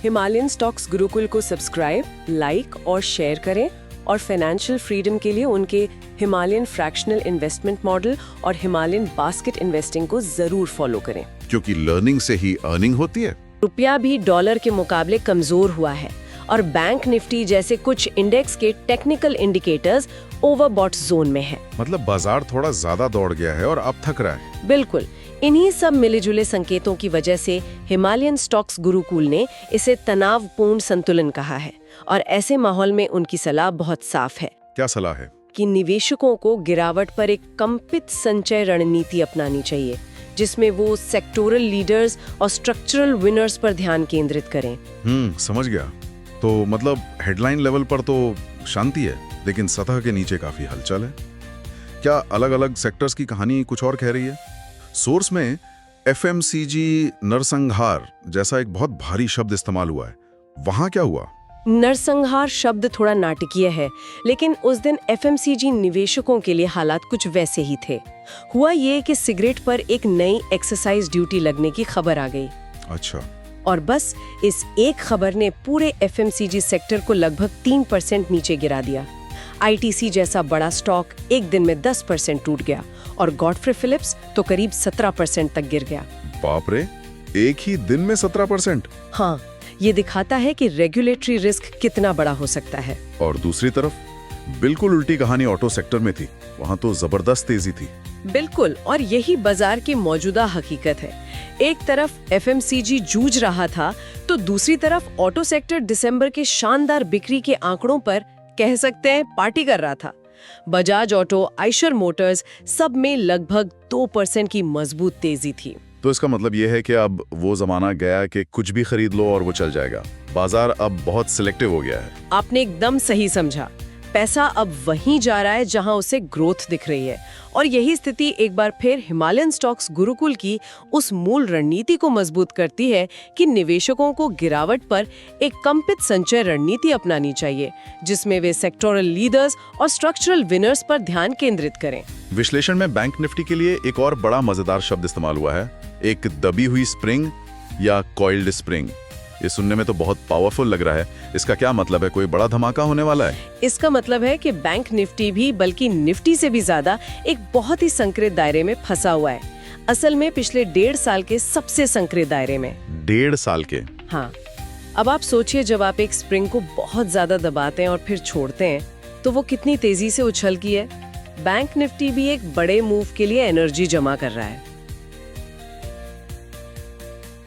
Himalayan stocks Gurukul को subscribe, like और share करें और फाइनेंशियल फ्रीडम के लिए उनके हिमालयन फ्रैक्शनल इन्वेस्टमेंट मॉडल और हिमालयन बास्केट इन्वेस्टिंग को जरूर फॉलो करें, क्योंकि लर्निंग से ही अर्निंग होती है। रुपया भी डॉलर के मुकाबले कमजोर हुआ है और बैंक निफ्टी जैसे कुछ इंडेक्स के टेक्निकल इंडिकेटर्स ओवरबॉट जोन में है। मतलब बाजार थोड़ा ज्यादा दौड़ गया है और अब थक रहा है। बिल्कुल, इन्हीं सब मिले-जुले संकेतों की वजह से हिमालयन स्टॉक्स गुरुकुल ने इसे तनावपूर्ण संतुलन कहा है और ऐसे माहौल में उनकी सलाह बहुत साफ है। क्या सलाह है? कि निवेशकों को गिरावट पर एक कंपित संचय रणनीति अपनानी चाहिए, जिसमें वो सेक्टोरल लीडर्स और स्ट्रक्चरल विनर्स पर ध्यान केंद्रित करें। समझ गया। तो मतलब हेडलाइन लेवल पर तो शांति है, लेकिन सतह के नीचे काफी हलचल है। क्या अलग अलग सेक्टर्स की कहानी कुछ और कह रही है? सोर्स में एफएमसीजी नरसंहार जैसा एक बहुत भारी शब्द इस्तेमाल हुआ है, वहां क्या हुआ? नरसंहार शब्द थोड़ा नाटकीय है, लेकिन उस दिन एफएमसीजी निवेशकों के लिए हालात कुछ वैसे ही थे। हुआ ये कि सिगरेट पर एक नई एक्साइज ड्यूटी लगने की खबर आ गई। अच्छा। और बस इस एक खबर ने पूरे एफएमसीजी सेक्टर को लगभग 3% नीचे गिरा दिया। आईटीसी जैसा बड़ा स्टॉक एक दिन में 10% टूट गया और गॉडफ्रे फिलिप्स तो करीब 17% तक गिर गया। बाप रे, एक ही दिन में 17%? हाँ, ये दिखाता है कि रेगुलेटरी रिस्क कितना बड़ा हो सकता है। और दूसरी तरफ बिल्कुल उल्टी कहानी ऑटो सेक्टर में थी। वहां तो जबरदस्त तेजी थी। बिल्कुल, और यही बाजार की मौजूदा हकीकत है। एक तरफ एफएमसीजी जूझ रहा था, तो दूसरी तरफ ऑटो सेक्टर दिसंबर के शानदार बिक्री के आंकड़ों पर कह सकते हैं पार्टी कर रहा था। बजाज ऑटो, आइशर मोटर्स सब में लगभग 2% की मजबूत तेजी थी। तो इसका मतलब यह है कि अब वो जमाना गया कि कुछ भी खरीद लो और वो चल जाएगा। बाजार अब बहुत सिलेक्टिव हो गया है। आपने एकदम सही समझा। पैसा अब वहीं जा रहा है जहां उसे ग्रोथ दिख रही है, और यही स्थिति एक बार फिर हिमालयन स्टॉक्स गुरुकुल की उस मूल रणनीति को मजबूत करती है कि निवेशकों को गिरावट पर एक कंपित संचय रणनीति अपनानी चाहिए, जिसमें वे सेक्टोरल लीडर्स और स्ट्रक्चरल विनर्स पर ध्यान केंद्रित करें। विश्लेषण में बैंक निफ्टी के लिए एक और बड़ा मजेदार शब्द इस्तेमाल हुआ है, एक दबी हुई स्प्रिंग या कॉइल्ड स्प्रिंग। ये सुनने में तो बहुत पावरफुल लग रहा है। इसका क्या मतलब है? कोई बड़ा धमाका होने वाला है? इसका मतलब है कि बैंक निफ्टी भी बल्कि निफ्टी से भी ज्यादा एक बहुत ही संकरित दायरे में फंसा हुआ है। असल में पिछले 1.5 साल के सबसे संकरित दायरे में। 1.5 साल के? हाँ। अब आप सोचिए, जब आप एक स्प्रिंग को बहुत ज्यादा दबाते हैं और फिर छोड़ते हैं, तो वो कितनी तेजी से उछलती है। बैंक निफ्टी भी एक बड़े मूव के लिए एनर्जी जमा कर रहा है।